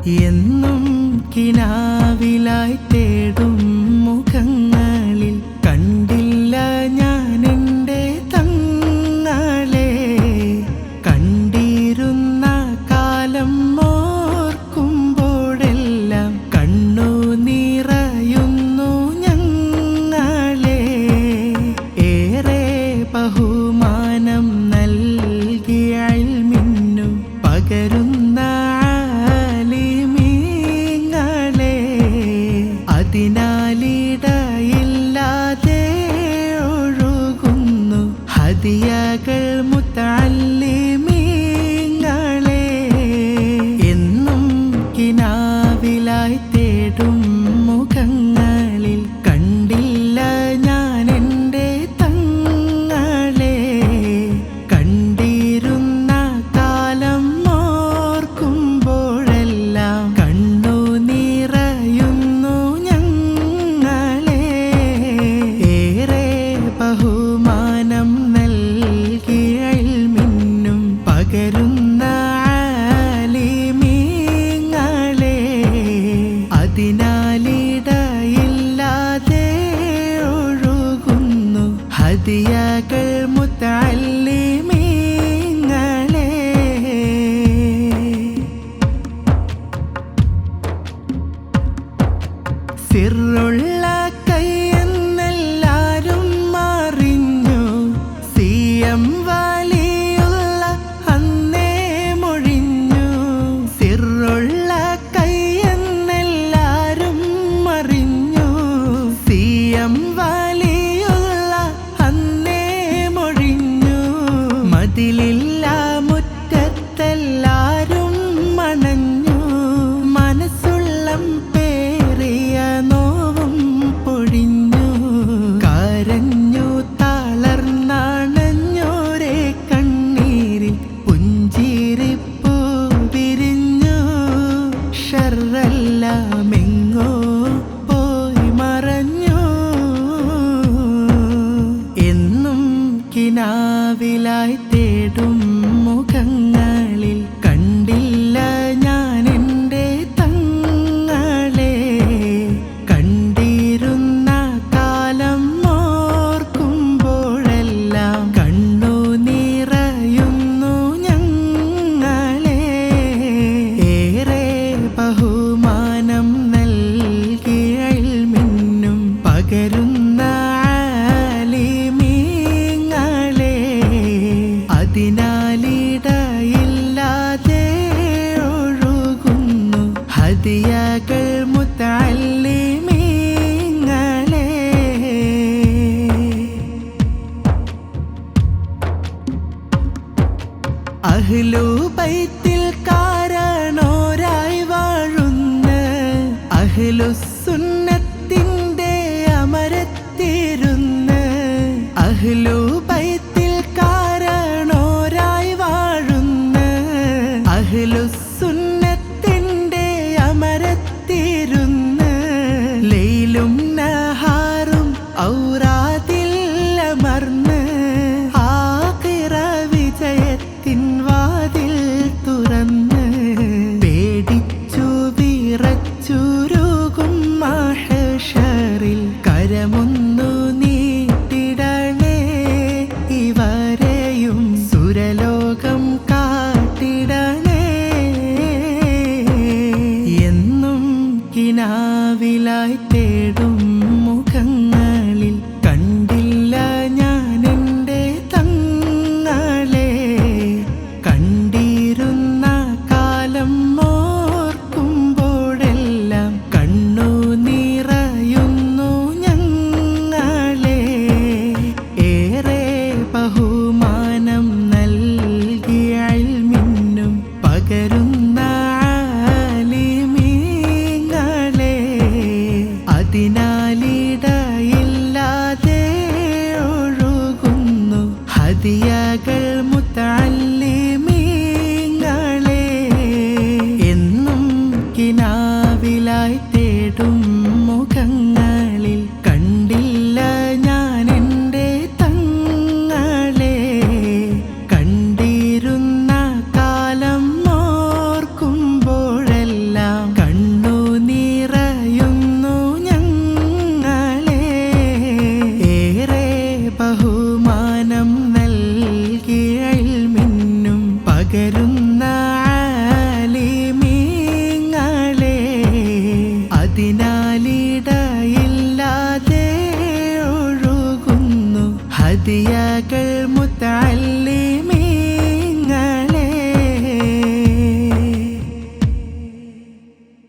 എന്നും കിനാവിലായി തേടും മുഖങ്ങളിൽ കണ്ടില്ല ഞാൻ എൻ്റെ തങ്ങളെ. കണ്ടിരുന്ന കാലം ഓർക്കുമ്പോഴെല്ലാം കണ്ണു നിറയുന്നു ഞങ്ങളെ. ഏറെ ബഹുമാനം നൽകിയ ഇൽമിനും പകരുന്ന ആലിമീങ്ങളെ. അതിനാലിടയില്ലാതെ ഒഴുകുന്നു ഹദിയകൾ മുത്തഅല്ലിമീങ്ങളെ. എന്നും കിനാവിലായി തേടും മുഖങ്ങളിൽ കണ്ടില്ല ഞാൻ എൻ്റെ തങ്ങളെ. കണ്ടിരുന്ന കാലം ഓർക്കുമ്പോഴെല്ലാം കണ്ണു നിറയുന്നു ഞങ്ങളെ. ഏറെ ബഹുമാനം നൽകിയ ഇൽമിനും പകരുന്ന ആലിമീങ്ങളെ. അതിനാലിടയില്ലാതെ ഒഴുകുന്നു ഹദിയകൾ മുത്തഅല്ലിമീങ്ങളെ. സിറുള്ള കൈയെന്നെല്ലാരും അറിഞ്ഞു. സിയം വലിയുള്ള അന്നേ മൊഴിഞ്ഞു. സിറുള്ള കൈയെന്നെല്ലാരും അറിഞ്ഞു. സിയം വലിയുള്ള അന്നേ മൊഴിഞ്ഞു. മതിലില്ല മുറ്റത്തെല്ലാരും മണഞ്ഞു. മനസ്സുള്ളം പേറിയ നോവും പൊഴിഞ്ഞു. കരഞ്ഞു തളർന്നണഞ്ഞോരെ കണ്ണീരിൽ പുഞ്ചിരിപ്പൂ വിരിഞ്ഞു. ഷർറെല്ലാം എങ്ങോ പോയി മറഞ്ഞു. എന്നും കിനാവിലായി തേടും മുഖങ്ങളിൽ കണ്ടില്ല ഞാൻ എൻ്റെ തങ്ങളെ. കണ്ടിരുന്ന കാലം ഓർക്കുമ്പോഴെല്ലാം കണ്ണു നിറയുന്നു ഞങ്ങളെ. ഏറെ ബഹുമാനം നൽകിയ ഇൽമിനും പകരുന്ന ആലിമീങ്ങളെ. അതിനാലിടയില്ലാതെ ഒഴുകുന്നു ഹദിയകൾ മുത്തഅല്ലിമീങ്ങളെ. അഹ്ലു ബൈത്തിൽ കാരണോരായി വാഴുന്ന അഹ്ലുസുന്നത്തിന്റെ അമരത്തിരുന്ന്. അഹ്ലു ബൈത്തിൽ കാരണോരായി വാഴുന്ന അഹ്ലുസുന്നത്തിന്റെ അമരത്തിരുന്ന്. ലൈലും നഹാറും ഔറാദിൽ അമർന്ന് ആഖിറ വിജയത്തിൻ വാതിൽ തുറന്ന്. പേടിച്ചു വിറച്ചുരുകും മഹ്ശറിൽ കരമൊന്നു നീട്ടിടണേ. ഇവരെയും സുരലോകം കാട്ടിടണേ. എന്നും കിനാവിലായി തേടും മുഖങ്ങളിൽ കണ്ടില്ല ഞാൻ എൻ്റെ തങ്ങളെ. കണ്ടിരുന്ന കാലം ഓർക്കുമ്പോഴെല്ലാം കണ്ണു നിറയുന്നു ഞങ്ങളെ. ഏറെ ബഹുമാനം നൽകിയ ഇൽമിനും പകരുന്ന ആലിമീങ്ങളെ. അതിനാലിടയില്ലാതെ ഒഴുകുന്നു ഹദിയകൾ മുത്തഅല്ലിമീങ്ങളെ. എന്നും കിനാവിലായി തേടും മുഖങ്ങളിൽ കണ്ടില്ല ഞാൻ എൻ്റെ തങ്ങളെ. കണ്ടിരുന്ന കാലം ഹദിയ